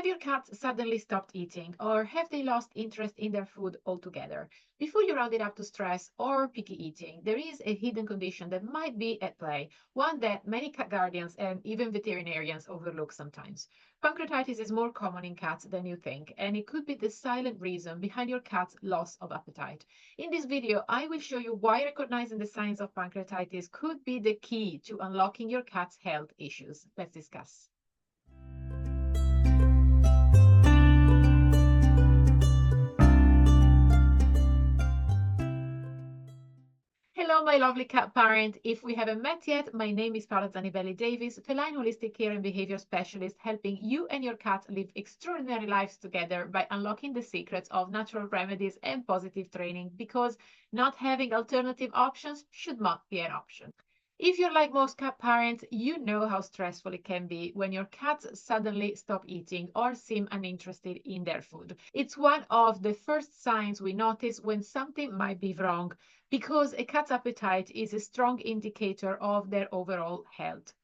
Have your cats suddenly stopped eating, or have they lost interest in their food altogether? Before you round it up to stress or picky eating, there is a hidden condition that might be at play, one that many cat guardians and even veterinarians overlook sometimes. Pancreatitis is more common in cats than you think, and it could be the silent reason behind your cat's loss of appetite. In this video, I will show you why recognizing the signs of pancreatitis could be the key to unlocking your cat's health issues. Let's discuss. Hello, my lovely cat parent. If we haven't met yet, my name is Paola Zanibelli Davis, feline holistic care and behavior specialist, helping you and your cat live extraordinary lives together by unlocking the secrets of natural remedies and positive training, because not having alternative options should not be an option. If you're like most cat parents, you know how stressful it can be when your cats suddenly stop eating or seem uninterested in their food. It's one of the first signs we notice when something might be wrong, because a cat's appetite is a strong indicator of their overall health.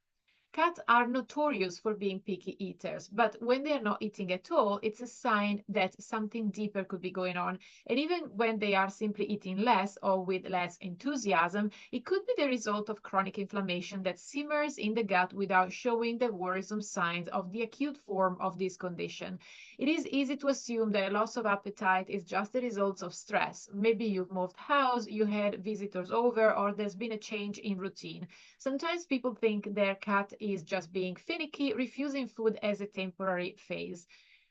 Cats are notorious for being picky eaters, but when they are not eating at all, it's a sign that something deeper could be going on. And even when they are simply eating less or with less enthusiasm, it could be the result of chronic inflammation that simmers in the gut without showing the worrisome signs of the acute form of this condition. It is easy to assume that a loss of appetite is just the result of stress. Maybe you've moved house, you had visitors over, or there's been a change in routine. Sometimes people think their cat is just being finicky, refusing food as a temporary phase.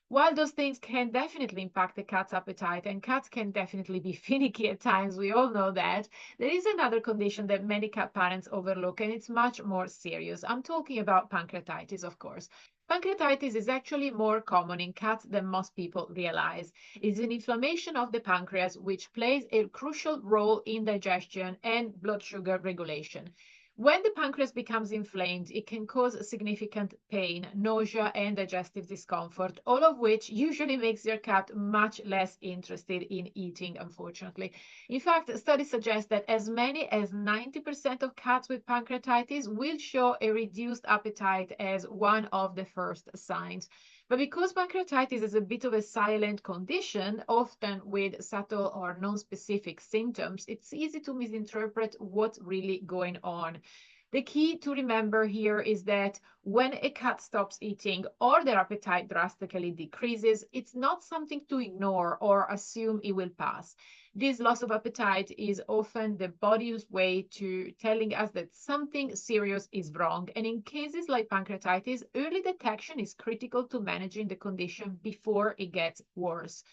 While those things can definitely impact the cat's appetite, and cats can definitely be finicky at times, we all know that, there is another condition that many cat parents overlook, and it's much more serious. I'm talking about pancreatitis, of course. Pancreatitis is actually more common in cats than most people realize. It's an inflammation of the pancreas which plays a crucial role in digestion and blood sugar regulation. When the pancreas becomes inflamed, it can cause significant pain, nausea, and digestive discomfort, all of which usually makes your cat much less interested in eating, unfortunately. In fact, studies suggest that as many as 90% of cats with pancreatitis will show a reduced appetite as one of the first signs. But because pancreatitis is a bit of a silent condition, often with subtle or non-specific symptoms, it's easy to misinterpret what's really going on. The key to remember here is that when a cat stops eating or their appetite drastically decreases, it's not something to ignore or assume it will pass. This loss of appetite is often the body's way to telling us that something serious is wrong. And in cases like pancreatitis, early detection is critical to managing the condition before it gets worse.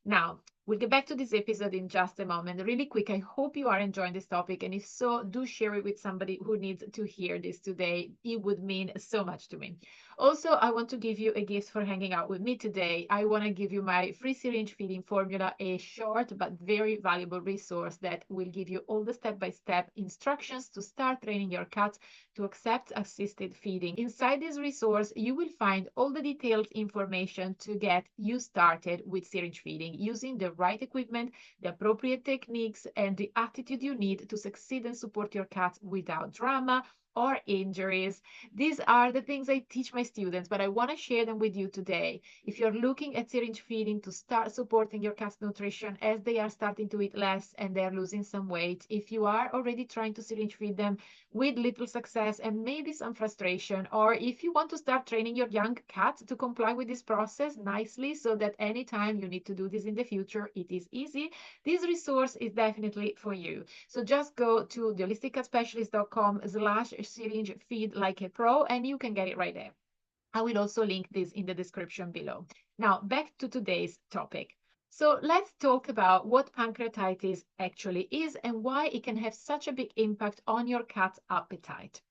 Now, we'll get back to this episode in just a moment. Really quick, I hope you are enjoying this topic, and if so, do share it with somebody who needs to hear this today. It would mean so much to me. Also, I want to give you a gift for hanging out with me today. I want to give you my free syringe feeding formula, a short but very valuable resource that will give you all the step-by-step instructions to start training your cat to accept assisted feeding. Inside this resource, you will find all the detailed information to get you started with syringe feeding, using the right equipment, the appropriate techniques, and the attitude you need to succeed and support your cat without drama or injuries. These are the things I teach my students, but I want to share them with you today. If you're looking at syringe feeding to start supporting your cat's nutrition as they are starting to eat less and they're losing some weight, if you are already trying to syringe feed them with little success and maybe some frustration, or if you want to start training your young cat to comply with this process nicely so that anytime you need to do this in the future, it is easy, this resource is definitely for you. So just go to theholisticcatspecialist.com/syringe feed like a pro, and you can get it right there. I will also link this in the description below. Now, back to today's topic. So let's talk about what pancreatitis actually is and why it can have such a big impact on your cat's appetite.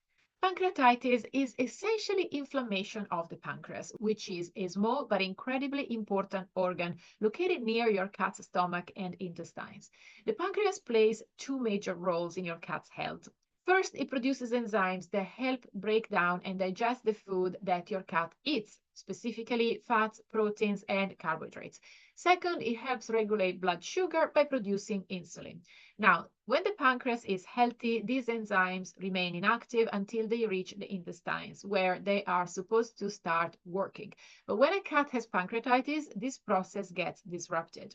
Pancreatitis is essentially inflammation of the pancreas, which is a small but incredibly important organ located near your cat's stomach and intestines. The pancreas plays two major roles in your cat's health. First, it produces enzymes that help break down and digest the food that your cat eats. specifically fats, proteins, and carbohydrates. Second, it helps regulate blood sugar by producing insulin. Now, when the pancreas is healthy, these enzymes remain inactive until they reach the intestines, where they are supposed to start working. But when a cat has pancreatitis, this process gets disrupted.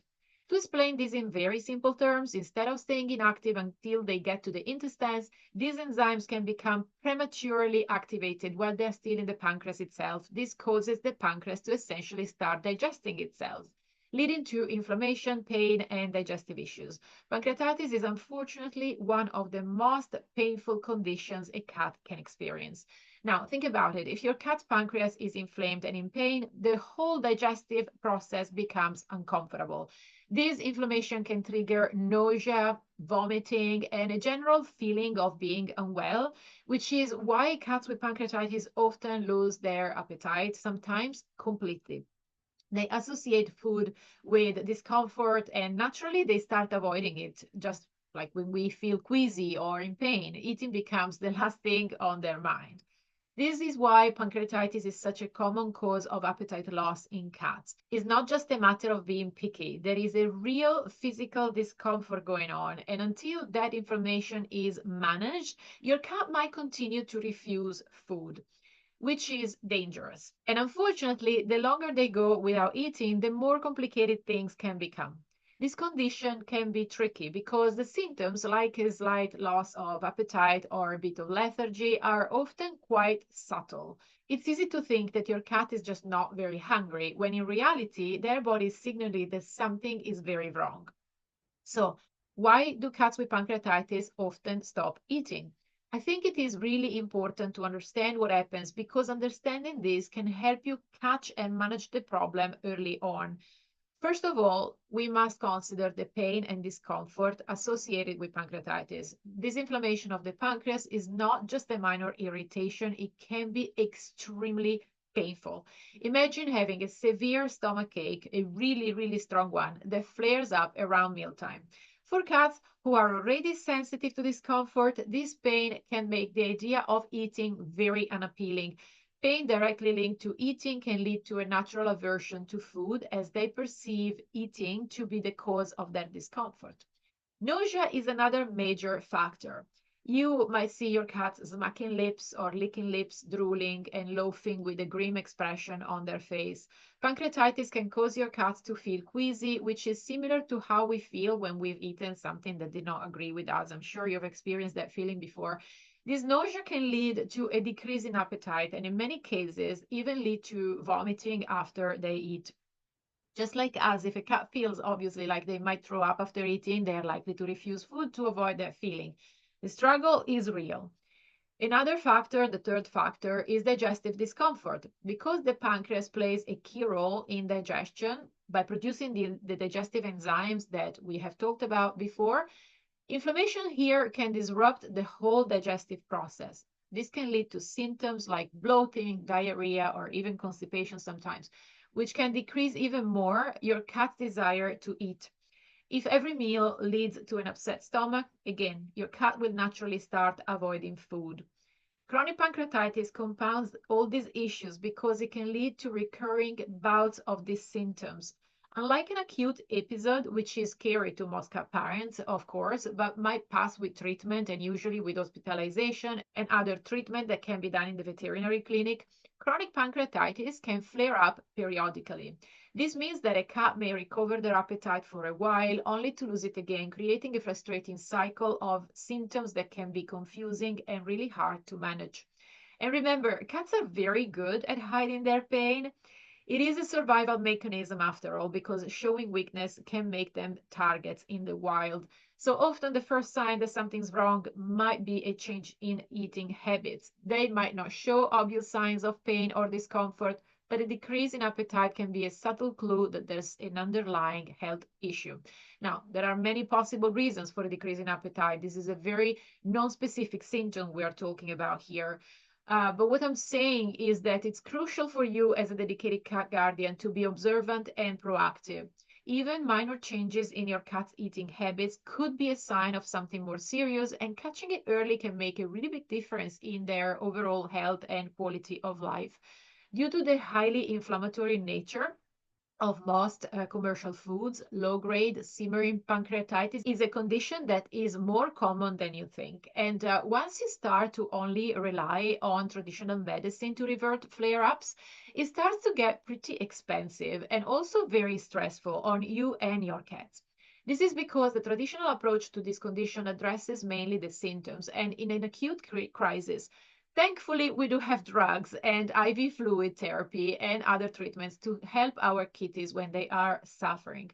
To explain this in very simple terms, instead of staying inactive until they get to the intestines, these enzymes can become prematurely activated while they're still in the pancreas itself. This causes the pancreas to essentially start digesting itself, leading to inflammation, pain, and digestive issues. Pancreatitis is unfortunately one of the most painful conditions a cat can experience. Now, think about it. If your cat's pancreas is inflamed and in pain, the whole digestive process becomes uncomfortable. This inflammation can trigger nausea, vomiting, and a general feeling of being unwell, which is why cats with pancreatitis often lose their appetite, sometimes completely. They associate food with discomfort and naturally they start avoiding it. Just like when we feel queasy or in pain, eating becomes the last thing on their mind. This is why pancreatitis is such a common cause of appetite loss in cats. It's not just a matter of being picky. There is a real physical discomfort going on, and until that inflammation is managed, your cat might continue to refuse food, which is dangerous. And unfortunately, the longer they go without eating, the more complicated things can become. This condition can be tricky because the symptoms, like a slight loss of appetite or a bit of lethargy, are often quite subtle. It's easy to think that your cat is just not very hungry, when in reality, their body is signaling that something is very wrong. So, why do cats with pancreatitis often stop eating? I think it is really important to understand what happens because understanding this can help you catch and manage the problem early on. First of all, we must consider the pain and discomfort associated with pancreatitis. This inflammation of the pancreas is not just a minor irritation, it can be extremely painful. Imagine having a severe stomach ache, a really, really strong one, that flares up around mealtime. For cats who are already sensitive to discomfort, this pain can make the idea of eating very unappealing. Pain directly linked to eating can lead to a natural aversion to food as they perceive eating to be the cause of their discomfort. Nausea is another major factor. You might see your cat smacking lips or licking lips, drooling, and loafing with a grim expression on their face. Pancreatitis can cause your cat to feel queasy, which is similar to how we feel when we've eaten something that did not agree with us. I'm sure you've experienced that feeling before. This nausea can lead to a decrease in appetite and in many cases even lead to vomiting after they eat. Just like us, if a cat feels obviously like they might throw up after eating, they are likely to refuse food to avoid that feeling. The struggle is real. Another factor, the third factor, is digestive discomfort. Because the pancreas plays a key role in digestion by producing the digestive enzymes that we have talked about before, inflammation here can disrupt the whole digestive process. This can lead to symptoms like bloating, diarrhea, or even constipation sometimes, which can decrease even more your cat's desire to eat. If every meal leads to an upset stomach, again, your cat will naturally start avoiding food. Chronic pancreatitis compounds all these issues because it can lead to recurring bouts of these symptoms. Unlike an acute episode, which is scary to most cat parents, of course, but might pass with treatment and usually with hospitalization and other treatment that can be done in the veterinary clinic, chronic pancreatitis can flare up periodically. This means that a cat may recover their appetite for a while, only to lose it again, creating a frustrating cycle of symptoms that can be confusing and really hard to manage. And remember, cats are very good at hiding their pain. It is a survival mechanism after all, because showing weakness can make them targets in the wild. So often the first sign that something's wrong might be a change in eating habits. They might not show obvious signs of pain or discomfort, but a decrease in appetite can be a subtle clue that there's an underlying health issue. Now, there are many possible reasons for a decrease in appetite. This is a very non-specific symptom we are talking about here. But what I'm saying is that it's crucial for you as a dedicated cat guardian to be observant and proactive. Even minor changes in your cat's eating habits could be a sign of something more serious, and catching it early can make a really big difference in their overall health and quality of life. Due to the highly inflammatory nature of most commercial foods, low-grade simmering pancreatitis is a condition that is more common than you think. And once you start to only rely on traditional medicine to revert flare-ups, it starts to get pretty expensive and also very stressful on you and your cats. This is because the traditional approach to this condition addresses mainly the symptoms, and in an acute crisis, thankfully, we do have drugs and IV fluid therapy and other treatments to help our kitties when they are suffering.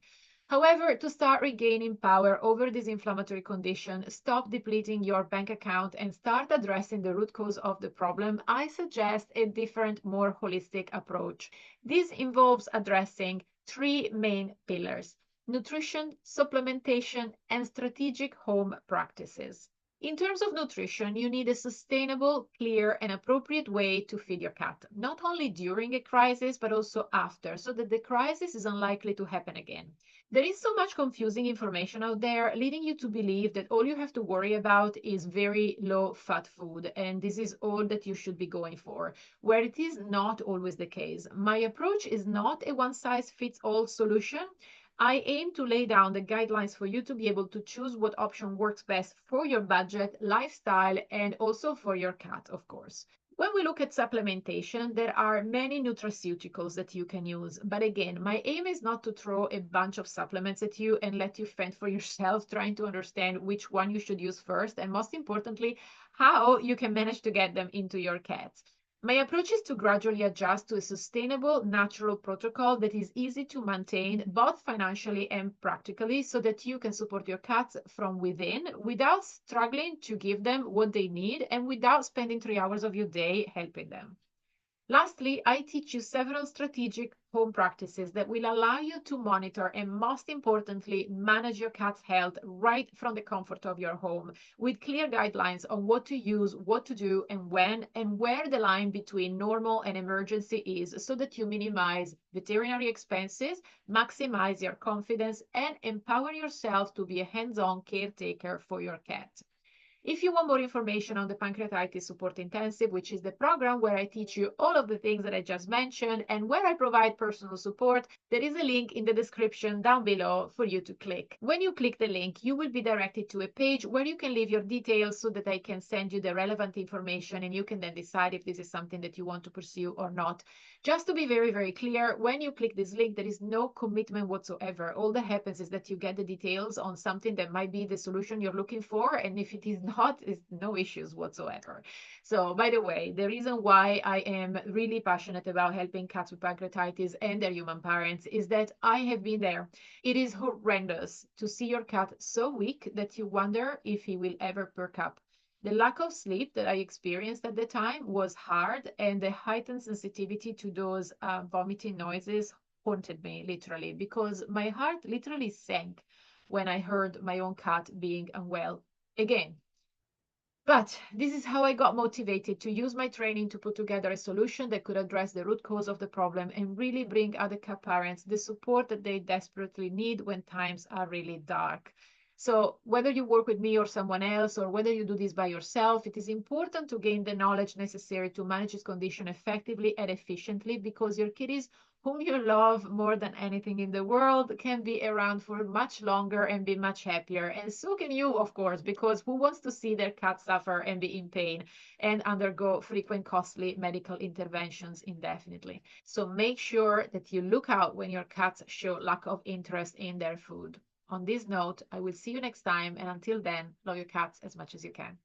However, to start regaining power over this inflammatory condition, stop depleting your bank account, and start addressing the root cause of the problem, I suggest a different, more holistic approach. This involves addressing three main pillars: nutrition, supplementation, and strategic home practices. In terms of nutrition, you need a sustainable, clear, and appropriate way to feed your cat, not only during a crisis, but also after, so that the crisis is unlikely to happen again. There is so much confusing information out there, leading you to believe that all you have to worry about is very low fat food, and this is all that you should be going for, where it is not always the case. My approach is not a one size fits all solution. I aim to lay down the guidelines for you to be able to choose what option works best for your budget, lifestyle, and also for your cat, of course. When we look at supplementation, there are many nutraceuticals that you can use. But again, my aim is not to throw a bunch of supplements at you and let you fend for yourself trying to understand which one you should use first, and most importantly, how you can manage to get them into your cat. My approach is to gradually adjust to a sustainable, natural protocol that is easy to maintain both financially and practically so that you can support your cats from within without struggling to give them what they need and without spending 3 hours of your day helping them. Lastly, I teach you several strategic home practices that will allow you to monitor and, most importantly, manage your cat's health right from the comfort of your home with clear guidelines on what to use, what to do, and when, and where the line between normal and emergency is so that you minimize veterinary expenses, maximize your confidence, and empower yourself to be a hands-on caretaker for your cat. If you want more information on the Pancreatitis Support Intensive, which is the program where I teach you all of the things that I just mentioned and where I provide personal support, there is a link in the description down below for you to click. When you click the link, you will be directed to a page where you can leave your details so that I can send you the relevant information and you can then decide if this is something that you want to pursue or not. Just to be very, very clear, when you click this link, there is no commitment whatsoever. All that happens is that you get the details on something that might be the solution you're looking for, and if it is not, it's no issues whatsoever. So, by the way, the reason why I am really passionate about helping cats with pancreatitis and their human parents is that I have been there. It is horrendous to see your cat so weak that you wonder if he will ever perk up. The lack of sleep that I experienced at the time was hard, and the heightened sensitivity to those vomiting noises haunted me literally because my heart literally sank when I heard my own cat being unwell again. But this is how I got motivated to use my training to put together a solution that could address the root cause of the problem and really bring other cat parents the support that they desperately need when times are really dark. So whether you work with me or someone else, or whether you do this by yourself, it is important to gain the knowledge necessary to manage this condition effectively and efficiently because your kitties, whom you love more than anything in the world, can be around for much longer and be much happier. And so can you, of course, because who wants to see their cat suffer and be in pain and undergo frequent costly medical interventions indefinitely? So make sure that you look out when your cats show lack of interest in their food. On this note, I will see you next time, and until then, love your cats as much as you can.